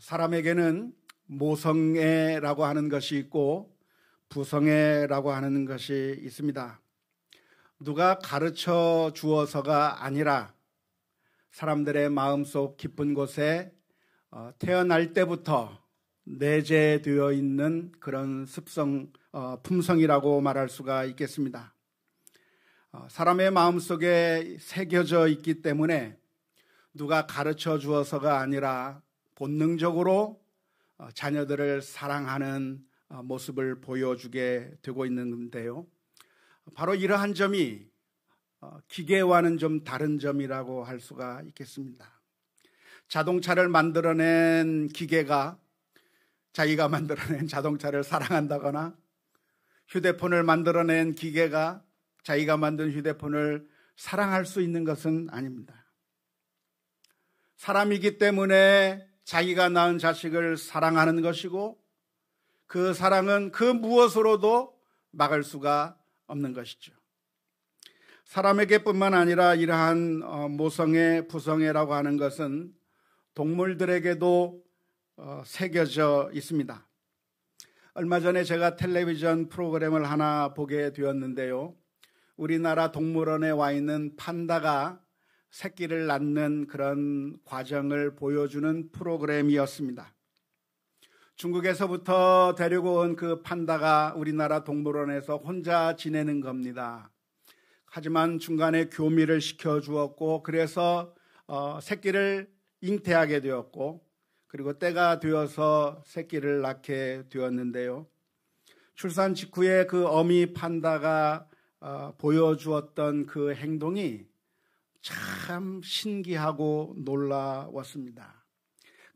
사람에게는 모성애라고 하는 것이 있고 부성애라고 하는 것이 있습니다. 누가 가르쳐 주어서가 아니라 사람들의 마음속 깊은 곳에 태어날 때부터 내재되어 있는 그런 습성, 품성이라고 말할 수가 있겠습니다. 사람의 마음속에 새겨져 있기 때문에 누가 가르쳐 주어서가 아니라 본능적으로 자녀들을 사랑하는 모습을 보여주게 되고 있는데요. 바로 이러한 점이 기계와는 좀 다른 점이라고 할 수가 있겠습니다. 자동차를 만들어낸 기계가 자기가 만들어낸 자동차를 사랑한다거나 휴대폰을 만들어낸 기계가 자기가 만든 휴대폰을 사랑할 수 있는 것은 아닙니다. 사람이기 때문에 자기가 낳은 자식을 사랑하는 것이고 그 사랑은 그 무엇으로도 막을 수가 없는 것이죠. 사람에게뿐만 아니라 이러한 모성애, 부성애라고 하는 것은 동물들에게도 새겨져 있습니다. 얼마 전에 제가 텔레비전 프로그램을 하나 보게 되었는데요. 우리나라 동물원에 와 있는 판다가 새끼를 낳는 그런 과정을 보여주는 프로그램이었습니다. 중국에서부터 데리고 온 그 판다가 우리나라 동물원에서 혼자 지내는 겁니다. 하지만 중간에 교미를 시켜주었고 그래서 새끼를 잉태하게 되었고 그리고 때가 되어서 새끼를 낳게 되었는데요. 출산 직후에 그 어미 판다가 보여주었던 그 행동이 참 신기하고 놀라웠습니다.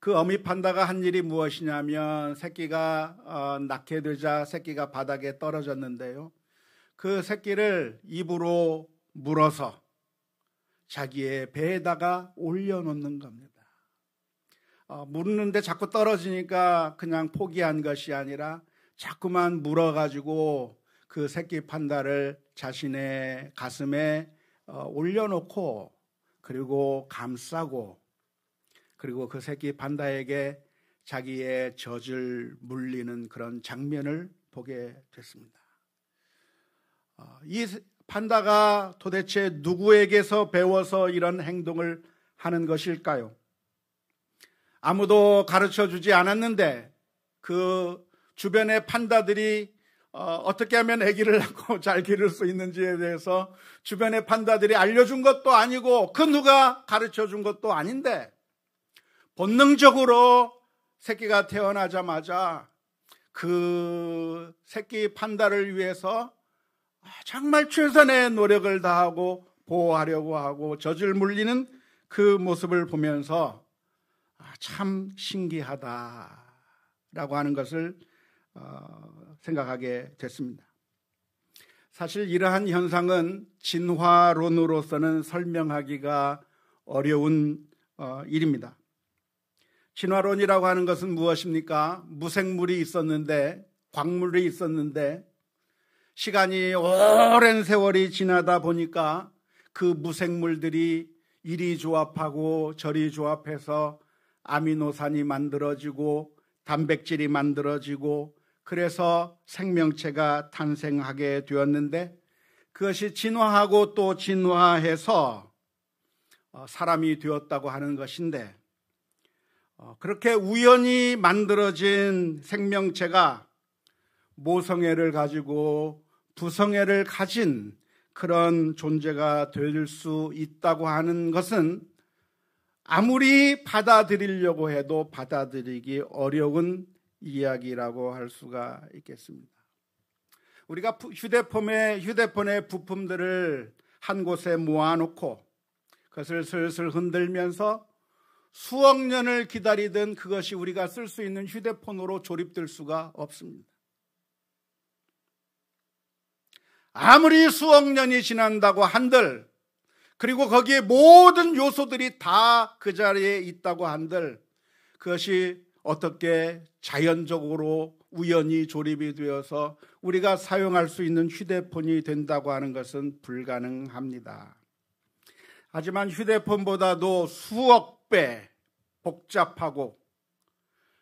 그 어미 판다가 한 일이 무엇이냐면 새끼가 낳게 되자 새끼가 바닥에 떨어졌는데요. 그 새끼를 입으로 물어서 자기의 배에다가 올려놓는 겁니다. 물는데 자꾸 떨어지니까 그냥 포기한 것이 아니라 자꾸만 물어가지고 그 새끼 판다를 자신의 가슴에 올려놓고 그리고 감싸고 그리고 그 새끼 판다에게 자기의 젖을 물리는 그런 장면을 보게 됐습니다. 이 판다가 도대체 누구에게서 배워서 이런 행동을 하는 것일까요? 아무도 가르쳐 주지 않았는데 그 주변의 판다들이 어떻게 하면 아기를 낳고 잘 기를 수 있는지에 대해서 주변의 판다들이 알려준 것도 아니고 그 누가 가르쳐 준 것도 아닌데 본능적으로 새끼가 태어나자마자 그 새끼 판다를 위해서 정말 최선의 노력을 다하고 보호하려고 하고 젖을 물리는 그 모습을 보면서 참 신기하다라고 하는 것을 생각하게 됐습니다. 사실 이러한 현상은 진화론으로서는 설명하기가 어려운 일입니다. 진화론이라고 하는 것은 무엇입니까? 무생물이 있었는데 광물이 있었는데 시간이 오랜 세월이 지나다 보니까 그 무생물들이 이리 조합하고 저리 조합해서 아미노산이 만들어지고 단백질이 만들어지고 그래서 생명체가 탄생하게 되었는데 그것이 진화하고 또 진화해서 사람이 되었다고 하는 것인데 그렇게 우연히 만들어진 생명체가 모성애를 가지고 부성애를 가진 그런 존재가 될 수 있다고 하는 것은 아무리 받아들이려고 해도 받아들이기 어려운 이야기라고 할 수가 있겠습니다. 우리가 휴대폰의 부품들을 한 곳에 모아놓고 그것을 슬슬 흔들면서 수억 년을 기다리던 그것이 우리가 쓸 수 있는 휴대폰으로 조립될 수가 없습니다. 아무리 수억 년이 지난다고 한들 그리고 거기에 모든 요소들이 다 그 자리에 있다고 한들 그것이 어떻게 자연적으로 우연히 조립이 되어서 우리가 사용할 수 있는 휴대폰이 된다고 하는 것은 불가능합니다. 하지만 휴대폰보다도 수억 배 복잡하고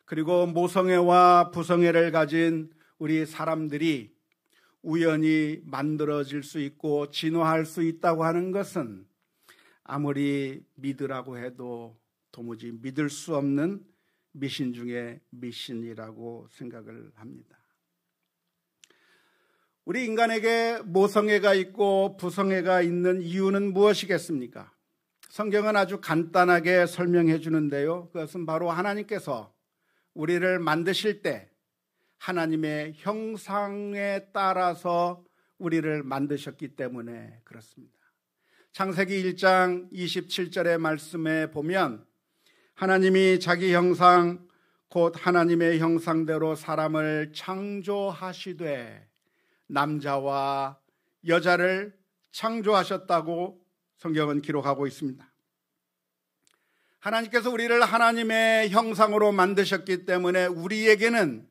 그리고 모성애와 부성애를 가진 우리 사람들이 우연히 만들어질 수 있고 진화할 수 있다고 하는 것은 아무리 믿으라고 해도 도무지 믿을 수 없는 미신 중에 미신이라고 생각을 합니다. 우리 인간에게 모성애가 있고 부성애가 있는 이유는 무엇이겠습니까? 성경은 아주 간단하게 설명해 주는데요. 그것은 바로 하나님께서 우리를 만드실 때 하나님의 형상에 따라서 우리를 만드셨기 때문에 그렇습니다. 창세기 1장 27절의 말씀에 보면 하나님이 자기 형상 곧 하나님의 형상대로 사람을 창조하시되 남자와 여자를 창조하셨다고 성경은 기록하고 있습니다. 하나님께서 우리를 하나님의 형상으로 만드셨기 때문에 우리에게는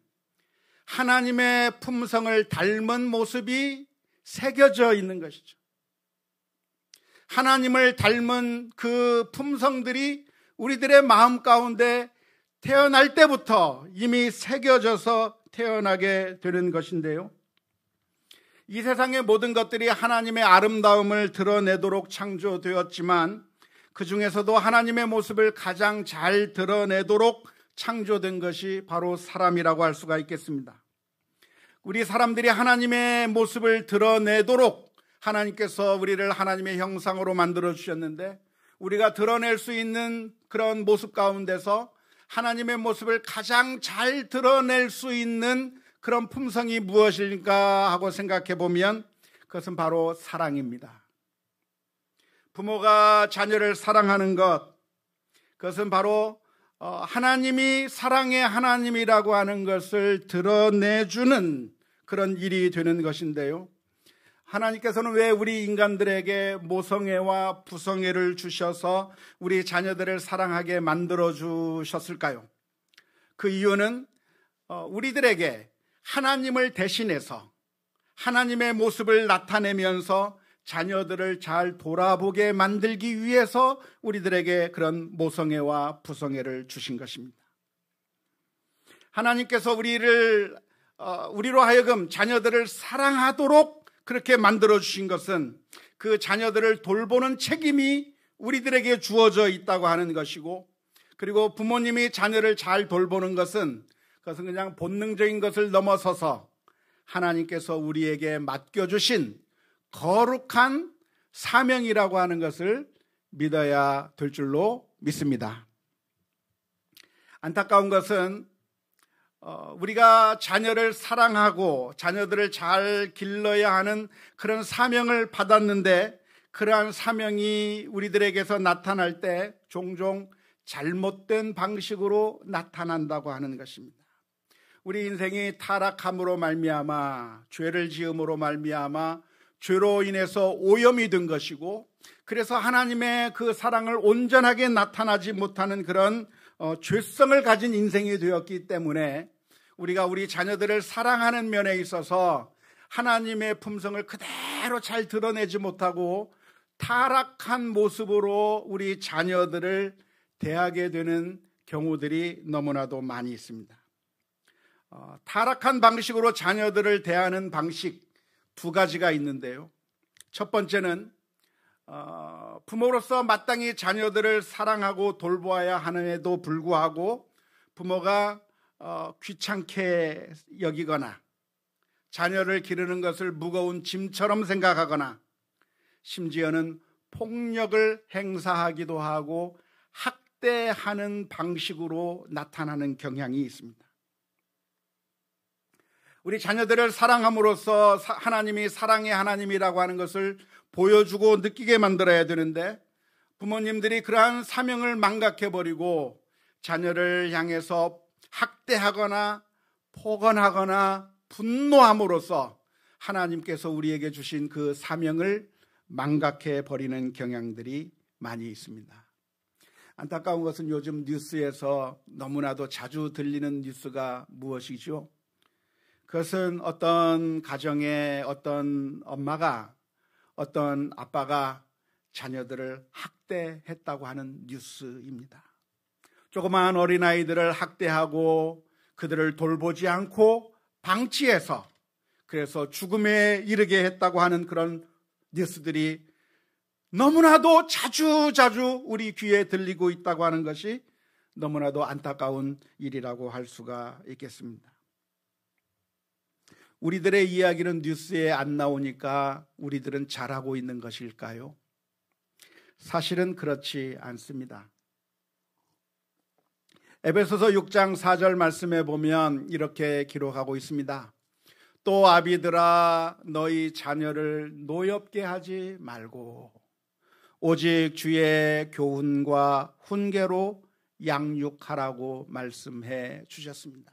하나님의 품성을 닮은 모습이 새겨져 있는 것이죠. 하나님을 닮은 그 품성들이 우리들의 마음 가운데 태어날 때부터 이미 새겨져서 태어나게 되는 것인데요. 이 세상의 모든 것들이 하나님의 아름다움을 드러내도록 창조되었지만 그 중에서도 하나님의 모습을 가장 잘 드러내도록 창조된 것이 바로 사람이라고 할 수가 있겠습니다. 우리 사람들이 하나님의 모습을 드러내도록 하나님께서 우리를 하나님의 형상으로 만들어 주셨는데 우리가 드러낼 수 있는 그런 모습 가운데서 하나님의 모습을 가장 잘 드러낼 수 있는 그런 품성이 무엇일까 하고 생각해 보면 그것은 바로 사랑입니다. 부모가 자녀를 사랑하는 것, 그것은 바로 하나님이 사랑의 하나님이라고 하는 것을 드러내주는 그런 일이 되는 것인데요. 하나님께서는 왜 우리 인간들에게 모성애와 부성애를 주셔서 우리 자녀들을 사랑하게 만들어 주셨을까요? 그 이유는 우리들에게 하나님을 대신해서 하나님의 모습을 나타내면서 자녀들을 잘 돌아보게 만들기 위해서 우리들에게 그런 모성애와 부성애를 주신 것입니다. 하나님께서 우리로 하여금 자녀들을 사랑하도록 그렇게 만들어 주신 것은 그 자녀들을 돌보는 책임이 우리들에게 주어져 있다고 하는 것이고, 그리고 부모님이 자녀를 잘 돌보는 것은 그것은 그냥 본능적인 것을 넘어서서 하나님께서 우리에게 맡겨주신 거룩한 사명이라고 하는 것을 믿어야 될 줄로 믿습니다. 안타까운 것은 우리가 자녀를 사랑하고 자녀들을 잘 길러야 하는 그런 사명을 받았는데 그러한 사명이 우리들에게서 나타날 때 종종 잘못된 방식으로 나타난다고 하는 것입니다. 우리 인생이 타락함으로 말미암아 죄를 지음으로 말미암아 죄로 인해서 오염이 된 것이고, 그래서 하나님의 그 사랑을 온전하게 나타나지 못하는 그런 죄성을 가진 인생이 되었기 때문에 우리가 우리 자녀들을 사랑하는 면에 있어서 하나님의 품성을 그대로 잘 드러내지 못하고 타락한 모습으로 우리 자녀들을 대하게 되는 경우들이 너무나도 많이 있습니다. 타락한 방식으로 자녀들을 대하는 방식 두 가지가 있는데요. 첫 번째는 부모로서 마땅히 자녀들을 사랑하고 돌보아야 하는에도 불구하고 부모가 귀찮게 여기거나 자녀를 기르는 것을 무거운 짐처럼 생각하거나 심지어는 폭력을 행사하기도 하고 학대하는 방식으로 나타나는 경향이 있습니다. 우리 자녀들을 사랑함으로써 하나님이 사랑의 하나님이라고 하는 것을 보여주고 느끼게 만들어야 되는데 부모님들이 그러한 사명을 망각해버리고 자녀를 향해서 학대하거나 폭언하거나 분노함으로써 하나님께서 우리에게 주신 그 사명을 망각해버리는 경향들이 많이 있습니다. 안타까운 것은 요즘 뉴스에서 너무나도 자주 들리는 뉴스가 무엇이죠? 그것은 어떤 가정에 어떤 엄마가 어떤 아빠가 자녀들을 학대했다고 하는 뉴스입니다. 조그마한 어린아이들을 학대하고 그들을 돌보지 않고 방치해서 그래서 죽음에 이르게 했다고 하는 그런 뉴스들이 너무나도 자주 우리 귀에 들리고 있다고 하는 것이 너무나도 안타까운 일이라고 할 수가 있겠습니다. 우리들의 이야기는 뉴스에 안 나오니까 우리들은 잘하고 있는 것일까요? 사실은 그렇지 않습니다. 에베소서 6장 4절 말씀에 보면 이렇게 기록하고 있습니다. 또 아비들아 너희 자녀를 노엽게 하지 말고 오직 주의 교훈과 훈계로 양육하라고 말씀해 주셨습니다.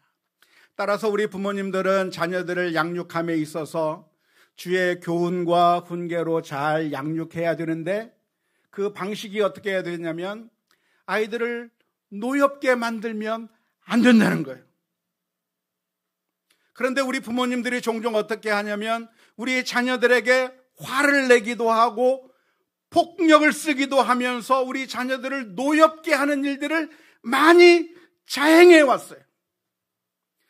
따라서 우리 부모님들은 자녀들을 양육함에 있어서 주의 교훈과 훈계로 잘 양육해야 되는데 그 방식이 어떻게 해야 되냐면 아이들을 노엽게 만들면 안 된다는 거예요. 그런데 우리 부모님들이 종종 어떻게 하냐면 우리 자녀들에게 화를 내기도 하고 폭력을 쓰기도 하면서 우리 자녀들을 노엽게 하는 일들을 많이 자행해 왔어요.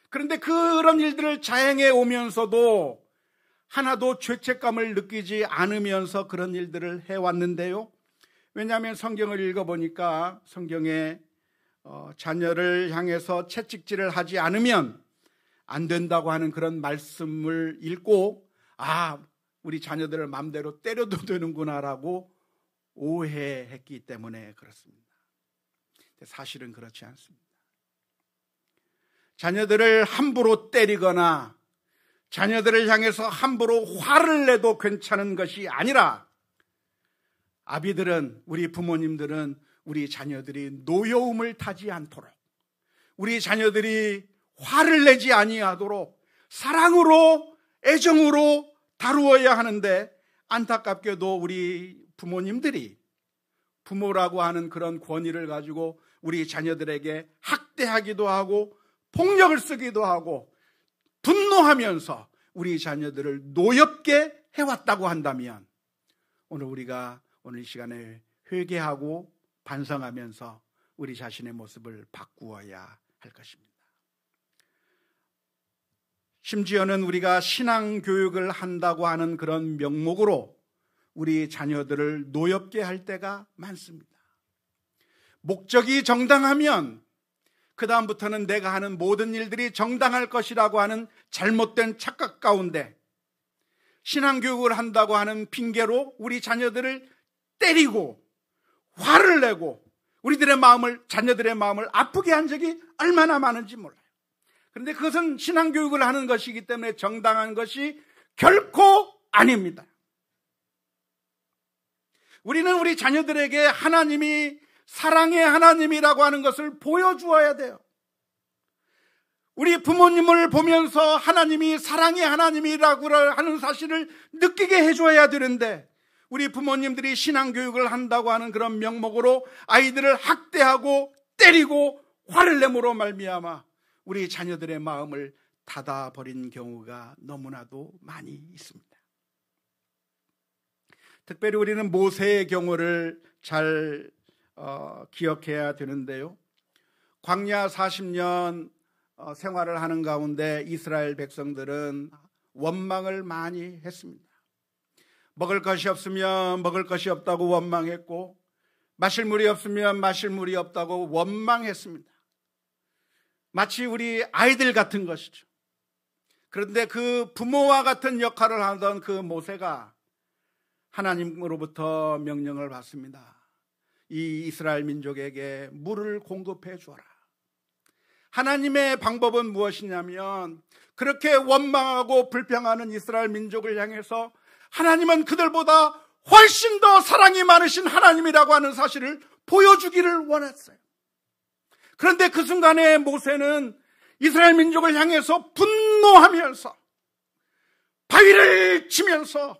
그런데 그런 일들을 자행해 오면서도 하나도 죄책감을 느끼지 않으면서 그런 일들을 해왔는데요. 왜냐하면 성경을 읽어보니까 성경에 자녀를 향해서 채찍질을 하지 않으면 안 된다고 하는 그런 말씀을 읽고 우리 자녀들을 마음대로 때려도 되는구나라고 오해했기 때문에 그렇습니다. 사실은 그렇지 않습니다. 자녀들을 함부로 때리거나 자녀들을 향해서 함부로 화를 내도 괜찮은 것이 아니라 아비들은, 우리 부모님들은 우리 자녀들이 노여움을 타지 않도록, 우리 자녀들이 화를 내지 아니하도록 사랑으로, 애정으로 다루어야 하는데, 안타깝게도 우리 부모님들이 부모라고 하는 그런 권위를 가지고 우리 자녀들에게 학대하기도 하고 폭력을 쓰기도 하고 분노하면서 우리 자녀들을 노엽게 해왔다고 한다면 우리가 오늘 이 시간에 회개하고 반성하면서 우리 자신의 모습을 바꾸어야 할 것입니다. 심지어는 우리가 신앙교육을 한다고 하는 그런 명목으로 우리 자녀들을 노엽게 할 때가 많습니다. 목적이 정당하면 그 다음부터는 내가 하는 모든 일들이 정당할 것이라고 하는 잘못된 착각 가운데 신앙교육을 한다고 하는 핑계로 우리 자녀들을 때리고 화를 내고 자녀들의 마음을 아프게 한 적이 얼마나 많은지 몰라요. 그런데 그것은 신앙교육을 하는 것이기 때문에 정당한 것이 결코 아닙니다. 우리는 우리 자녀들에게 하나님이 사랑의 하나님이라고 하는 것을 보여주어야 돼요. 우리 부모님을 보면서 하나님이 사랑의 하나님이라고 하는 사실을 느끼게 해줘야 되는데 우리 부모님들이 신앙교육을 한다고 하는 그런 명목으로 아이들을 학대하고 때리고 화를 내므로 말미암아 우리 자녀들의 마음을 닫아버린 경우가 너무나도 많이 있습니다. 특별히 우리는 모세의 경우를 잘 기억해야 되는데요. 광야 40년 생활을 하는 가운데 이스라엘 백성들은 원망을 많이 했습니다. 먹을 것이 없으면 먹을 것이 없다고 원망했고 마실 물이 없으면 마실 물이 없다고 원망했습니다. 마치 우리 아이들 같은 것이죠. 그런데 그 부모와 같은 역할을 하던 그 모세가 하나님으로부터 명령을 받습니다. 이 이스라엘 민족에게 물을 공급해 주어라. 하나님의 방법은 무엇이냐면 그렇게 원망하고 불평하는 이스라엘 민족을 향해서 하나님은 그들보다 훨씬 더 사랑이 많으신 하나님이라고 하는 사실을 보여주기를 원했어요. 그런데 그 순간에 모세는 이스라엘 민족을 향해서 분노하면서 바위를 치면서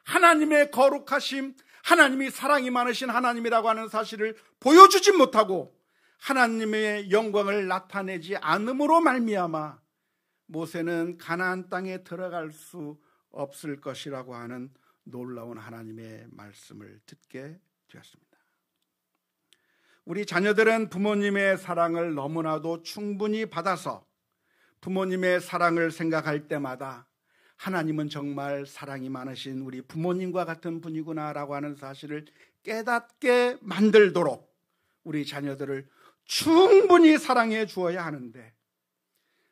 하나님의 거룩하심, 하나님이 사랑이 많으신 하나님이라고 하는 사실을 보여주지 못하고 하나님의 영광을 나타내지 않음으로 말미암아 모세는 가나안 땅에 들어갈 수 없을 것이라고 하는 놀라운 하나님의 말씀을 듣게 되었습니다. 우리 자녀들은 부모님의 사랑을 너무나도 충분히 받아서 부모님의 사랑을 생각할 때마다 하나님은 정말 사랑이 많으신 우리 부모님과 같은 분이구나라고 하는 사실을 깨닫게 만들도록 우리 자녀들을 충분히 사랑해 주어야 하는데,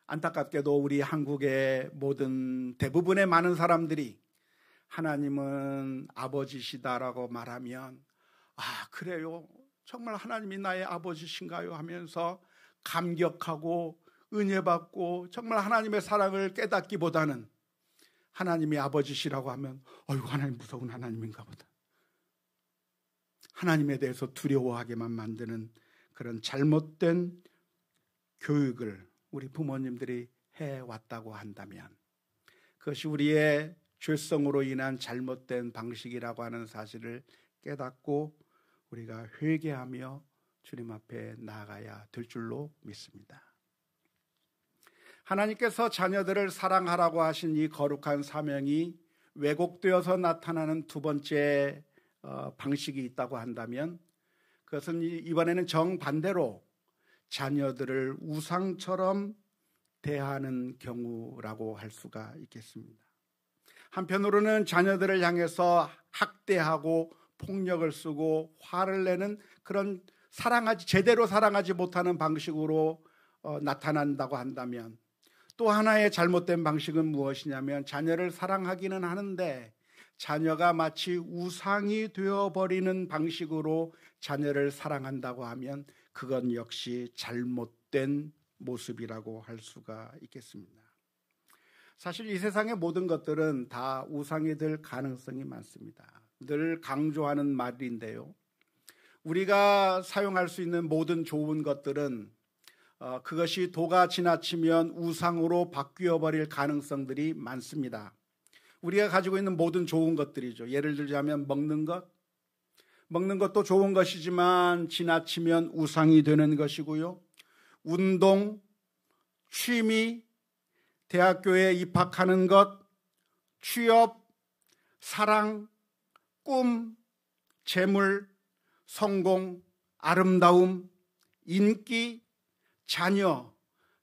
안타깝게도 우리 한국의 모든 대부분의 많은 사람들이 하나님은 아버지시다라고 말하면 그래요, 정말 하나님이 나의 아버지신가요 하면서 감격하고 은혜받고 정말 하나님의 사랑을 깨닫기보다는 하나님이 아버지시라고 하면 어이구, 하나님 무서운 하나님인가 보다, 하나님에 대해서 두려워하게만 만드는 그런 잘못된 교육을 우리 부모님들이 해왔다고 한다면, 그것이 우리의 죄성으로 인한 잘못된 방식이라고 하는 사실을 깨닫고 우리가 회개하며 주님 앞에 나아가야 될 줄로 믿습니다. 하나님께서 자녀들을 사랑하라고 하신 이 거룩한 사명이 왜곡되어서 나타나는 두 번째 방식이 있다고 한다면, 그것은 이번에는 정반대로 자녀들을 우상처럼 대하는 경우라고 할 수가 있겠습니다. 한편으로는 자녀들을 향해서 학대하고 폭력을 쓰고 화를 내는 그런 제대로 사랑하지 못하는 방식으로 나타난다고 한다면, 또 하나의 잘못된 방식은 무엇이냐면, 자녀를 사랑하기는 하는데 자녀가 마치 우상이 되어버리는 방식으로 자녀를 사랑한다고 하면 그건 역시 잘못된 모습이라고 할 수가 있겠습니다. 사실 이 세상의 모든 것들은 다 우상이 될 가능성이 많습니다. 늘 강조하는 말인데요, 우리가 사용할 수 있는 모든 좋은 것들은 그것이 도가 지나치면 우상으로 바뀌어버릴 가능성들이 많습니다. 우리가 가지고 있는 모든 좋은 것들이죠. 예를 들자면 먹는 것도 좋은 것이지만 지나치면 우상이 되는 것이고요, 운동, 취미, 대학교에 입학하는 것, 취업, 사랑, 꿈, 재물, 성공, 아름다움, 인기, 자녀,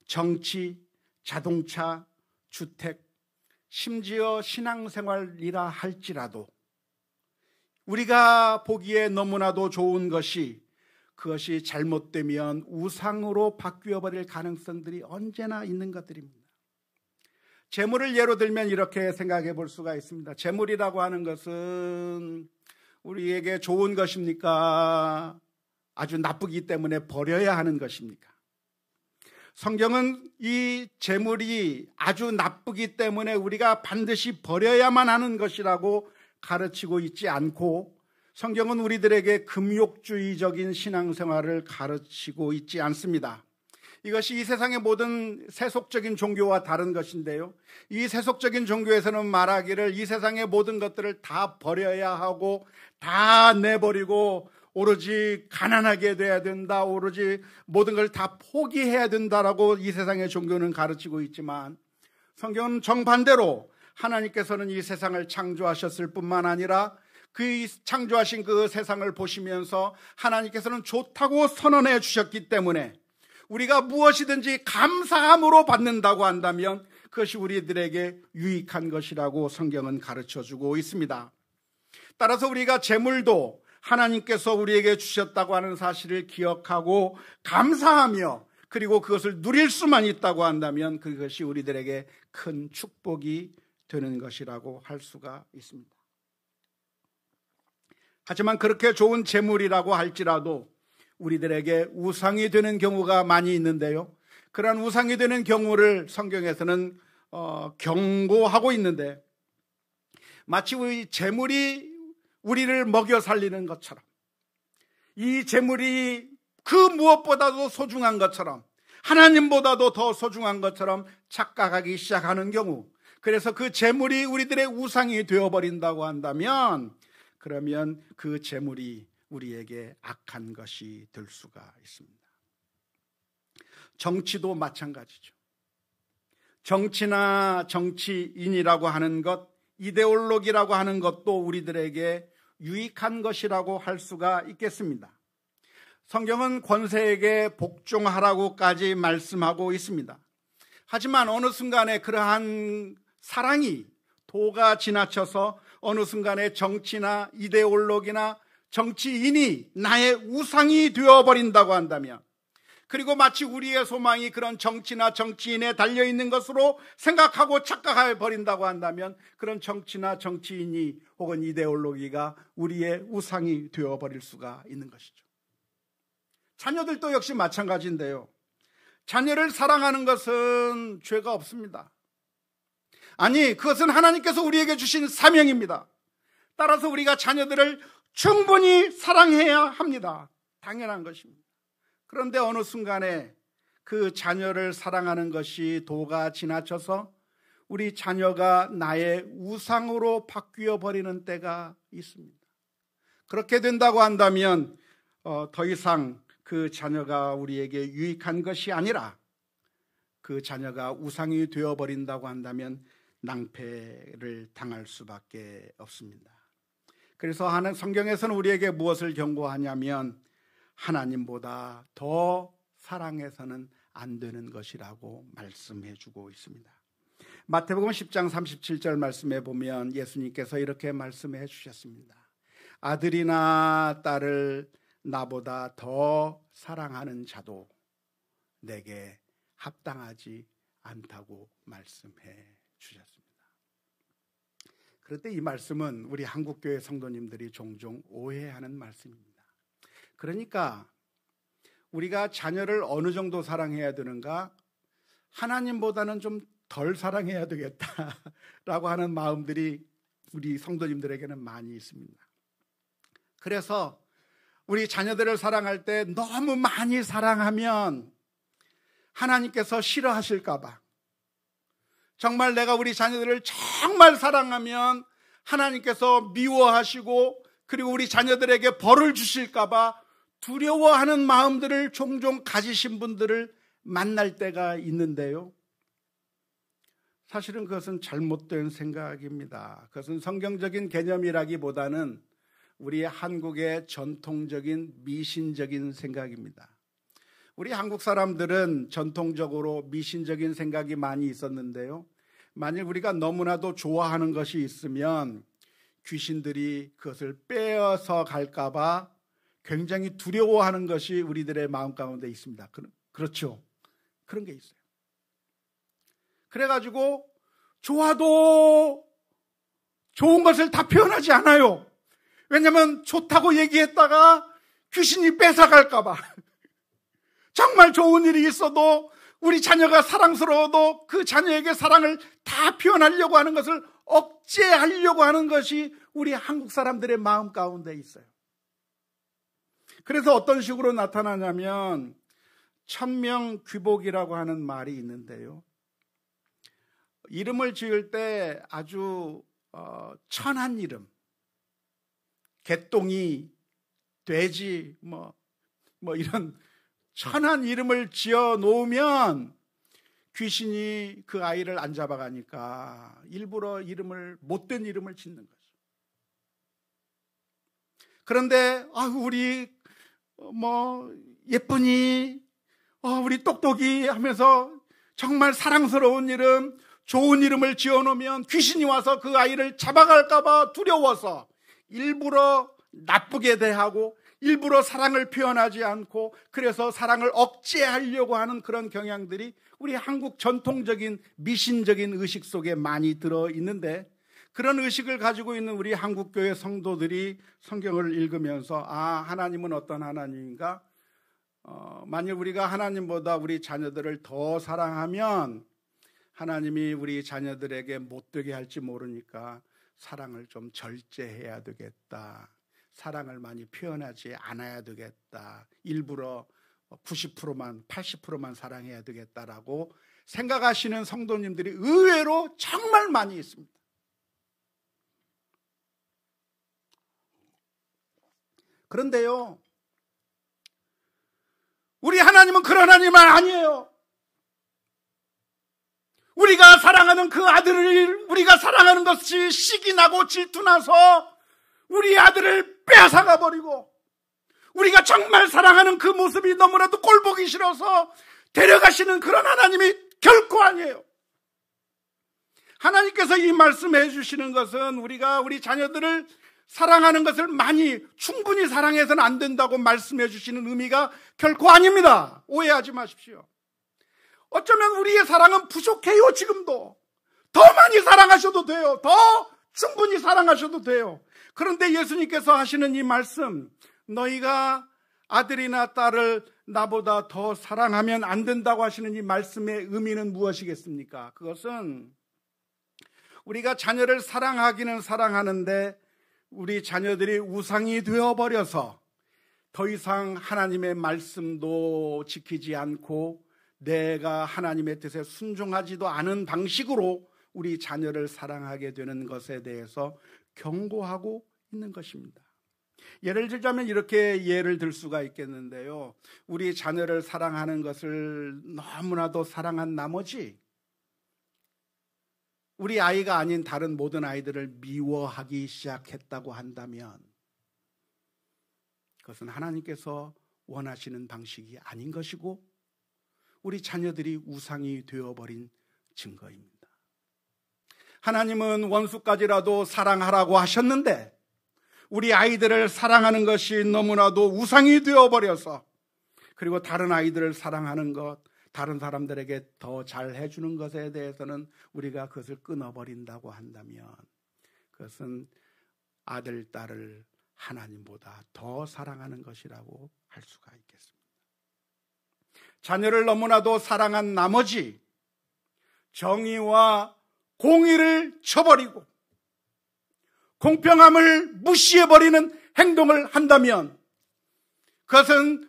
정치, 자동차, 주택, 심지어 신앙생활이라 할지라도 우리가 보기에 너무나도 좋은 것이 그것이 잘못되면 우상으로 바뀌어버릴 가능성들이 언제나 있는 것들입니다. 재물을 예로 들면 이렇게 생각해 볼 수가 있습니다. 재물이라고 하는 것은 우리에게 좋은 것입니까? 아주 나쁘기 때문에 버려야 하는 것입니까? 성경은 이 재물이 아주 나쁘기 때문에 우리가 반드시 버려야만 하는 것이라고 가르치고 있지 않고, 성경은 우리들에게 금욕주의적인 신앙생활을 가르치고 있지 않습니다. 이것이 이 세상의 모든 세속적인 종교와 다른 것인데요, 이 세속적인 종교에서는 말하기를 이 세상의 모든 것들을 다 버려야 하고 다 내버리고 오로지 가난하게 돼야 된다, 오로지 모든 걸 다 포기해야 된다라고 이 세상의 종교는 가르치고 있지만, 성경은 정반대로 하나님께서는 이 세상을 창조하셨을 뿐만 아니라 그 창조하신 그 세상을 보시면서 하나님께서는 좋다고 선언해 주셨기 때문에 우리가 무엇이든지 감사함으로 받는다고 한다면 그것이 우리들에게 유익한 것이라고 성경은 가르쳐주고 있습니다. 따라서 우리가 재물도 하나님께서 우리에게 주셨다고 하는 사실을 기억하고 감사하며 그리고 그것을 누릴 수만 있다고 한다면 그것이 우리들에게 큰 축복이 되는 것이라고 할 수가 있습니다. 하지만 그렇게 좋은 재물이라고 할지라도 우리들에게 우상이 되는 경우가 많이 있는데요, 그러한 우상이 되는 경우를 성경에서는 경고하고 있는데, 마치 우리 재물이 우리를 먹여 살리는 것처럼, 이 재물이 그 무엇보다도 소중한 것처럼, 하나님보다도 더 소중한 것처럼 착각하기 시작하는 경우, 그래서 그 재물이 우리들의 우상이 되어버린다고 한다면 그러면 그 재물이 우리에게 악한 것이 될 수가 있습니다. 정치도 마찬가지죠. 정치나 정치인이라고 하는 것, 이데올로기라고 하는 것도 우리들에게 유익한 것이라고 할 수가 있겠습니다. 성경은 권세에게 복종하라고까지 말씀하고 있습니다. 하지만 어느 순간에 그러한 사랑이 도가 지나쳐서 어느 순간에 정치나 이데올로기나 정치인이 나의 우상이 되어버린다고 한다면, 그리고 마치 우리의 소망이 그런 정치나 정치인에 달려있는 것으로 생각하고 착각해 버린다고 한다면, 그런 정치나 정치인이 혹은 이데올로기가 우리의 우상이 되어버릴 수가 있는 것이죠. 자녀들도 역시 마찬가지인데요, 자녀를 사랑하는 것은 죄가 없습니다. 아니, 그것은 하나님께서 우리에게 주신 사명입니다. 따라서 우리가 자녀들을 충분히 사랑해야 합니다. 당연한 것입니다. 그런데 어느 순간에 그 자녀를 사랑하는 것이 도가 지나쳐서 우리 자녀가 나의 우상으로 바뀌어 버리는 때가 있습니다. 그렇게 된다고 한다면 더 이상 그 자녀가 우리에게 유익한 것이 아니라 그 자녀가 우상이 되어버린다고 한다면 낭패를 당할 수밖에 없습니다. 그래서 성경에서는 우리에게 무엇을 경고하냐면 하나님보다 더 사랑해서는 안 되는 것이라고 말씀해 주고 있습니다. 마태복음 10장 37절 말씀에 보면 예수님께서 이렇게 말씀해 주셨습니다. 아들이나 딸을 나보다 더 사랑하는 자도 내게 합당하지 않다고 말씀해 주셨습니다. 그런데 이 말씀은 우리 한국교회 성도님들이 종종 오해하는 말씀입니다. 그러니까 우리가 자녀를 어느 정도 사랑해야 되는가? 하나님보다는 좀 덜 사랑해야 되겠다라고 하는 마음들이 우리 성도님들에게는 많이 있습니다. 그래서 우리 자녀들을 사랑할 때 너무 많이 사랑하면 하나님께서 싫어하실까 봐, 정말 내가 우리 자녀들을 정말 사랑하면 하나님께서 미워하시고 그리고 우리 자녀들에게 벌을 주실까 봐 두려워하는 마음들을 종종 가지신 분들을 만날 때가 있는데요, 사실은 그것은 잘못된 생각입니다. 그것은 성경적인 개념이라기보다는 우리 한국의 전통적인 미신적인 생각입니다. 우리 한국 사람들은 전통적으로 미신적인 생각이 많이 있었는데요, 만일 우리가 너무나도 좋아하는 것이 있으면 귀신들이 그것을 빼앗아 갈까 봐 굉장히 두려워하는 것이 우리들의 마음 가운데 있습니다. 그렇죠? 그런 게 있어요. 그래가지고 좋아도 좋은 것을 다 표현하지 않아요. 왜냐하면 좋다고 얘기했다가 귀신이 뺏어갈까 봐. 정말 좋은 일이 있어도 우리 자녀가 사랑스러워도 그 자녀에게 사랑을 다 표현하려고 하는 것을 억제하려고 하는 것이 우리 한국 사람들의 마음 가운데 있어요. 그래서 어떤 식으로 나타나냐면 천명귀복이라고 하는 말이 있는데요, 이름을 지을 때 아주 천한 이름, 개똥이, 돼지, 뭐 이런 천한 이름을 지어 놓으면 귀신이 그 아이를 안 잡아가니까 일부러 못된 이름을 짓는 거죠. 그런데 우리 예쁘니, 우리 똑똑이 하면서 정말 사랑스러운 이름, 좋은 이름을 지어놓으면 귀신이 와서 그 아이를 잡아갈까봐 두려워서 일부러 나쁘게 대하고 일부러 사랑을 표현하지 않고 그래서 사랑을 억제하려고 하는 그런 경향들이 우리 한국 전통적인 미신적인 의식 속에 많이 들어있는데, 그런 의식을 가지고 있는 우리 한국교회 성도들이 성경을 읽으면서 하나님은 어떤 하나님인가? 만일 우리가 하나님보다 우리 자녀들을 더 사랑하면 하나님이 우리 자녀들에게 못되게 할지 모르니까 사랑을 좀 절제해야 되겠다, 사랑을 많이 표현하지 않아야 되겠다, 일부러 90%만 80%만 사랑해야 되겠다라고 생각하시는 성도님들이 의외로 정말 많이 있습니다. 그런데요, 우리 하나님은 그런 하나님은 아니에요. 우리가 사랑하는 그 아들을 우리가 사랑하는 것이 시기 나고 질투나서 우리 아들을 빼앗아가 버리고 우리가 정말 사랑하는 그 모습이 너무나도 꼴보기 싫어서 데려가시는 그런 하나님이 결코 아니에요. 하나님께서 이 말씀해 주시는 것은 우리가 우리 자녀들을 사랑하는 것을 충분히 사랑해서는 안 된다고 말씀해 주시는 의미가 결코 아닙니다. 오해하지 마십시오. 어쩌면 우리의 사랑은 부족해요. 지금도 더 많이 사랑하셔도 돼요. 더 충분히 사랑하셔도 돼요. 그런데 예수님께서 하시는 이 말씀, 너희가 아들이나 딸을 나보다 더 사랑하면 안 된다고 하시는 이 말씀의 의미는 무엇이겠습니까? 그것은 우리가 자녀를 사랑하기는 사랑하는데 우리 자녀들이 우상이 되어버려서 더 이상 하나님의 말씀도 지키지 않고 내가 하나님의 뜻에 순종하지도 않은 방식으로 우리 자녀를 사랑하게 되는 것에 대해서 경고하고 있는 것입니다. 예를 들자면 이렇게 예를 들 수가 있겠는데요. 우리 자녀를 사랑하는 것을 너무나도 사랑한 나머지 우리 아이가 아닌 다른 모든 아이들을 미워하기 시작했다고 한다면 그것은 하나님께서 원하시는 방식이 아닌 것이고 우리 자녀들이 우상이 되어버린 증거입니다. 하나님은 원수까지라도 사랑하라고 하셨는데 우리 아이들을 사랑하는 것이 너무나도 우상이 되어버려서 그리고 다른 아이들을 사랑하는 것, 다른 사람들에게 더 잘해주는 것에 대해서는 우리가 그것을 끊어버린다고 한다면 그것은 아들, 딸을 하나님보다 더 사랑하는 것이라고 할 수가 있겠습니다. 자녀를 너무나도 사랑한 나머지 정의와 공의를 쳐버리고 공평함을 무시해버리는 행동을 한다면 그것은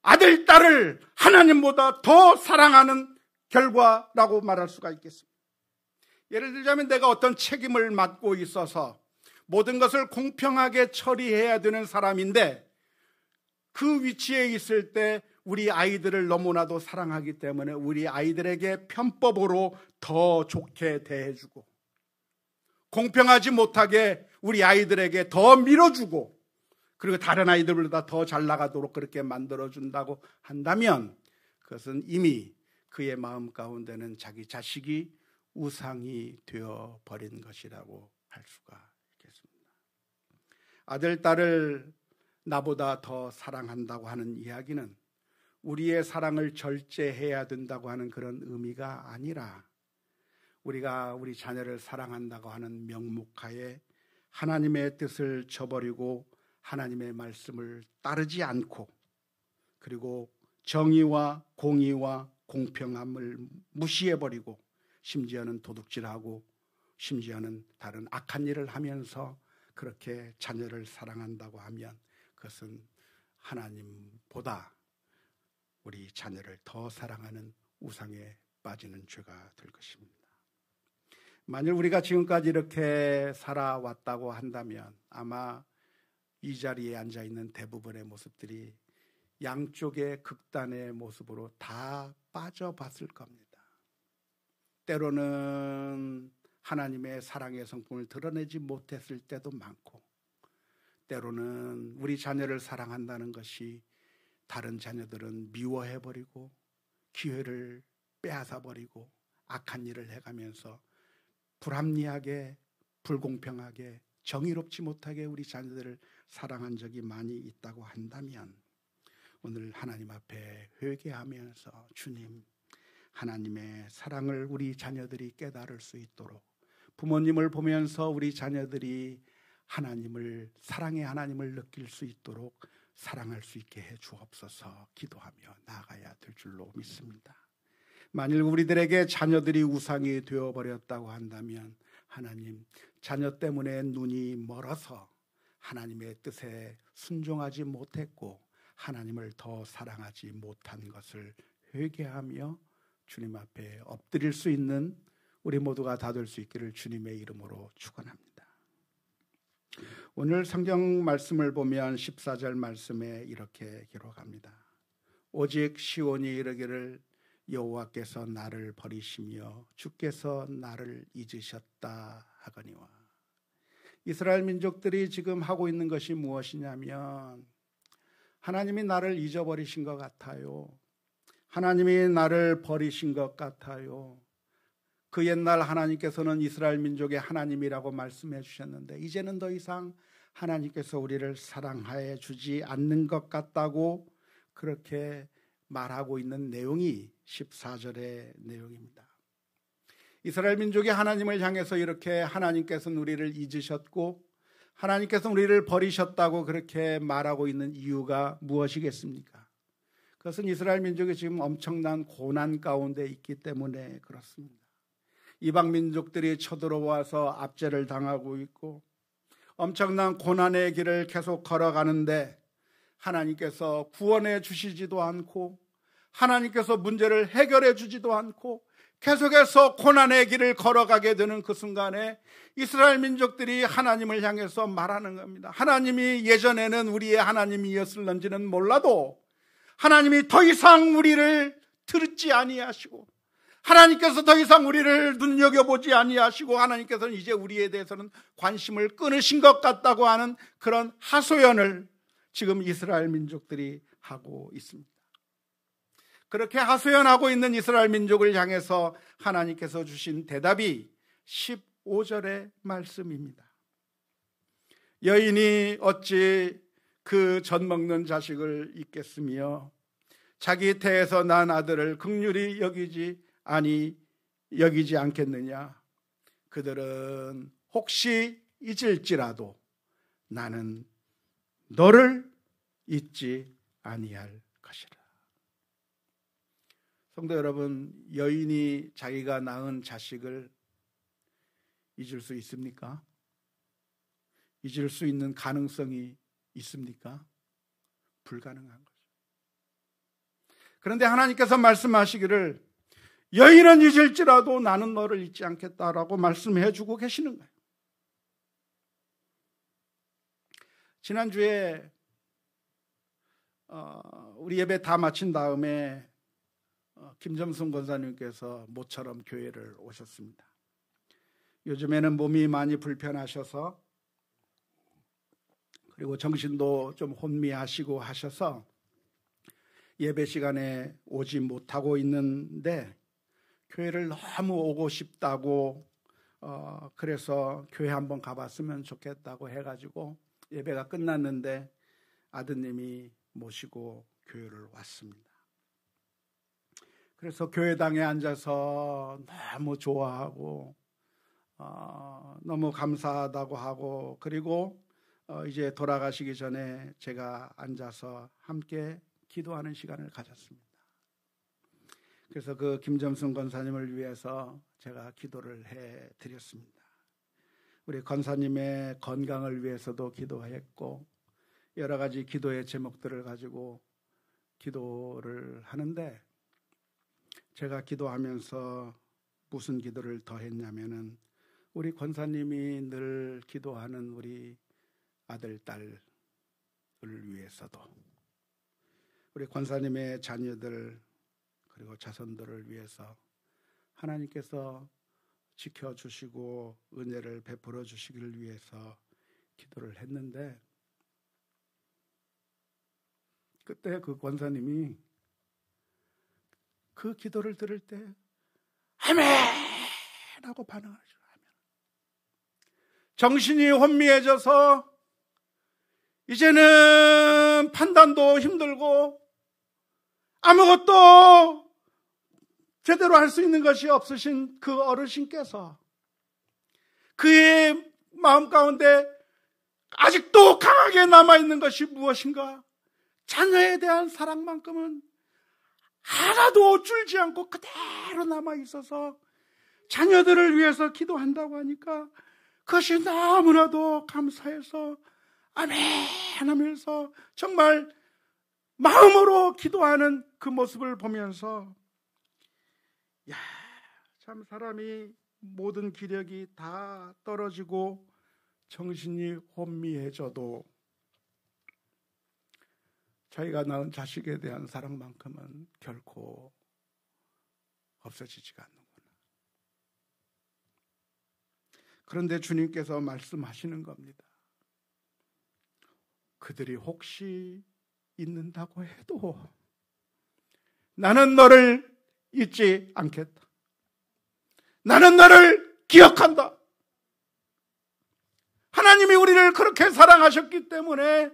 아들, 딸을 하나님보다 더 사랑하는 결과라고 말할 수가 있겠습니다. 예를 들자면 내가 어떤 책임을 맡고 있어서 모든 것을 공평하게 처리해야 되는 사람인데 그 위치에 있을 때 우리 아이들을 너무나도 사랑하기 때문에 우리 아이들에게 편법으로 더 좋게 대해주고 공평하지 못하게 우리 아이들에게 더 밀어주고 그리고 다른 아이들보다 더 잘 나가도록 그렇게 만들어준다고 한다면 그것은 이미 그의 마음 가운데는 자기 자식이 우상이 되어버린 것이라고 할 수가 있겠습니다. 아들, 딸을 나보다 더 사랑한다고 하는 이야기는 우리의 사랑을 절제해야 된다고 하는 그런 의미가 아니라 우리가 우리 자녀를 사랑한다고 하는 명목하에 하나님의 뜻을 저버리고 하나님의 말씀을 따르지 않고 그리고 정의와 공의와 공평함을 무시해버리고 심지어는 도둑질하고 심지어는 다른 악한 일을 하면서 그렇게 자녀를 사랑한다고 하면 그것은 하나님보다 우리 자녀를 더 사랑하는 우상에 빠지는 죄가 될 것입니다. 만일 우리가 지금까지 이렇게 살아왔다고 한다면 아마 이 자리에 앉아있는 대부분의 모습들이 양쪽의 극단의 모습으로 다 빠져봤을 겁니다. 때로는 하나님의 사랑의 성품을 드러내지 못했을 때도 많고 때로는 우리 자녀를 사랑한다는 것이 다른 자녀들은 미워해버리고 기회를 빼앗아버리고 악한 일을 해가면서 불합리하게 불공평하게 정의롭지 못하게 우리 자녀들을 사랑한 적이 많이 있다고 한다면 오늘 하나님 앞에 회개하면서 주님 하나님의 사랑을 우리 자녀들이 깨달을 수 있도록 부모님을 보면서 우리 자녀들이 하나님을 사랑의 하나님을 느낄 수 있도록 사랑할 수 있게 해 주옵소서 기도하며 나아가야 될 줄로 믿습니다. 만일 우리들에게 자녀들이 우상이 되어버렸다고 한다면 하나님 자녀 때문에 눈이 멀어서 하나님의 뜻에 순종하지 못했고 하나님을 더 사랑하지 못한 것을 회개하며 주님 앞에 엎드릴 수 있는 우리 모두가 다 될 수 있기를 주님의 이름으로 축원합니다. 오늘 성경 말씀을 보면 14절 말씀에 이렇게 기록합니다. 오직 시온이 이르기를 여호와께서 나를 버리시며 주께서 나를 잊으셨다 하거니와. 이스라엘 민족들이 지금 하고 있는 것이 무엇이냐면 하나님이 나를 잊어버리신 것 같아요. 하나님이 나를 버리신 것 같아요. 그 옛날 하나님께서는 이스라엘 민족의 하나님이라고 말씀해 주셨는데 이제는 더 이상 하나님께서 우리를 사랑해 주지 않는 것 같다고 그렇게 말하고 있는 내용이 14절의 내용입니다. 이스라엘 민족이 하나님을 향해서 이렇게 하나님께서는 우리를 잊으셨고 하나님께서 우리를 버리셨다고 그렇게 말하고 있는 이유가 무엇이겠습니까? 그것은 이스라엘 민족이 지금 엄청난 고난 가운데 있기 때문에 그렇습니다. 이방 민족들이 쳐들어와서 압제를 당하고 있고 엄청난 고난의 길을 계속 걸어가는데 하나님께서 구원해 주시지도 않고 하나님께서 문제를 해결해 주지도 않고 계속해서 고난의 길을 걸어가게 되는 그 순간에 이스라엘 민족들이 하나님을 향해서 말하는 겁니다. 하나님이 예전에는 우리의 하나님이었을런지는 몰라도 하나님이 더 이상 우리를 듣지 아니하시고 하나님께서 더 이상 우리를 눈여겨보지 아니하시고 하나님께서는 이제 우리에 대해서는 관심을 끊으신 것 같다고 하는 그런 하소연을 지금 이스라엘 민족들이 하고 있습니다. 그렇게 하소연하고 있는 이스라엘 민족을 향해서 하나님께서 주신 대답이 15절의 말씀입니다. 여인이 어찌 그 젖 먹는 자식을 잊겠으며 자기 태에서 난 아들을 긍휼히 여기지 않겠느냐. 그들은 혹시 잊을지라도 나는 너를 잊지 아니할 것이라. 성도 여러분, 여인이 자기가 낳은 자식을 잊을 수 있습니까? 잊을 수 있는 가능성이 있습니까? 불가능한 거죠. 그런데 하나님께서 말씀하시기를 여인은 잊을지라도 나는 너를 잊지 않겠다라고 말씀해 주고 계시는 거예요. 지난주에 우리 예배 다 마친 다음에 김점순 권사님께서 모처럼 교회를 오셨습니다. 요즘에는 몸이 많이 불편하셔서 그리고 정신도 좀 혼미하시고 하셔서 예배 시간에 오지 못하고 있는데 교회를 너무 오고 싶다고 그래서 교회 한번 가봤으면 좋겠다고 해가지고 예배가 끝났는데 아드님이 모시고 교회를 왔습니다. 그래서 교회당에 앉아서 너무 좋아하고 너무 감사하다고 하고 그리고 이제 돌아가시기 전에 제가 앉아서 함께 기도하는 시간을 가졌습니다. 그래서 그 김점순 권사님을 위해서 제가 기도를 해드렸습니다. 우리 권사님의 건강을 위해서도 기도했고 여러 가지 기도의 제목들을 가지고 기도를 하는데 제가 기도하면서 무슨 기도를 더 했냐면은 우리 권사님이 늘 기도하는 우리 아들, 딸을 위해서도 우리 권사님의 자녀들 그리고 자손들을 위해서 하나님께서 지켜주시고 은혜를 베풀어 주시기를 위해서 기도를 했는데 그때 그 권사님이 그 기도를 들을 때 아멘 하고 반응하죠. 아멘. 정신이 혼미해져서 이제는 판단도 힘들고 아무것도 제대로 할 수 있는 것이 없으신 그 어르신께서 그의 마음 가운데 아직도 강하게 남아있는 것이 무엇인가? 자녀에 대한 사랑만큼은 하나도 줄지 않고 그대로 남아있어서 자녀들을 위해서 기도한다고 하니까 그것이 너무나도 감사해서 아멘 하면서 정말 마음으로 기도하는 그 모습을 보면서 야, 참 사람이 모든 기력이 다 떨어지고 정신이 혼미해져도 자기가 낳은 자식에 대한 사랑만큼은 결코 없어지지가 않는구나. 그런데 주님께서 말씀하시는 겁니다. 그들이 혹시 잊는다고 해도 나는 너를 잊지 않겠다. 나는 너를 기억한다. 하나님이 우리를 그렇게 사랑하셨기 때문에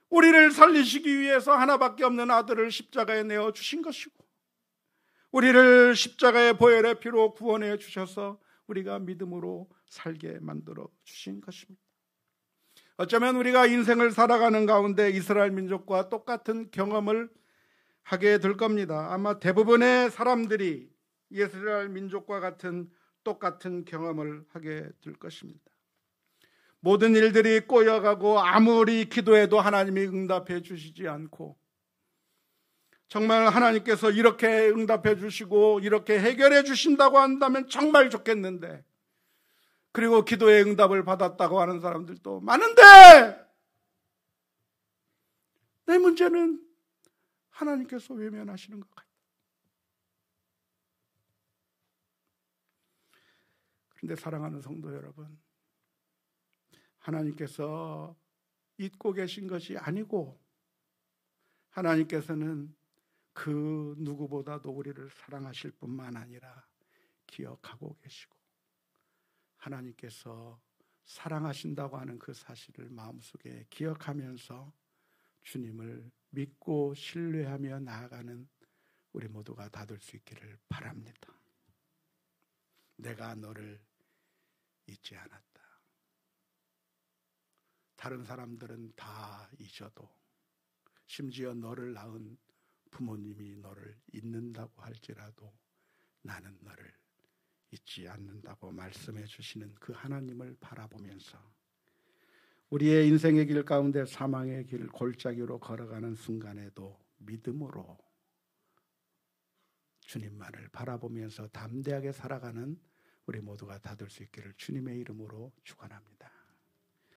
우리를 살리시기 위해서 하나밖에 없는 아들을 십자가에 내어 주신 것이고, 우리를 십자가의 보혈의 피로 구원해 주셔서 우리가 믿음으로 살게 만들어 주신 것입니다. 어쩌면 우리가 인생을 살아가는 가운데 이스라엘 민족과 똑같은 경험을 하게 될 겁니다. 아마 대부분의 사람들이 이스라엘 민족과 같은 똑같은 경험을 하게 될 것입니다. 모든 일들이 꼬여가고 아무리 기도해도 하나님이 응답해 주시지 않고, 정말 하나님께서 이렇게 응답해 주시고 이렇게 해결해 주신다고 한다면 정말 좋겠는데, 그리고 기도의 응답을 받았다고 하는 사람들도 많은데, 내 문제는 하나님께서 외면하시는 것 같아요. 그런데 사랑하는 성도 여러분, 하나님께서 잊고 계신 것이 아니고, 하나님께서는 그 누구보다도 우리를 사랑하실 뿐만 아니라 기억하고 계시고, 하나님께서 사랑하신다고 하는 그 사실을 마음속에 기억하면서 주님을 믿고 신뢰하며 나아가는 우리 모두가 다 될 수 있기를 바랍니다. 내가 너를 잊지 않았다. 다른 사람들은 다 잊어도, 심지어 너를 낳은 부모님이 너를 잊는다고 할지라도 나는 너를 잊지 않는다고 말씀해 주시는 그 하나님을 바라보면서 우리의 인생의 길 가운데 사망의 길 골짜기로 걸어가는 순간에도 믿음으로 주님만을 바라보면서 담대하게 살아가는 우리 모두가 다 될 수 있기를 주님의 이름으로 축원합니다.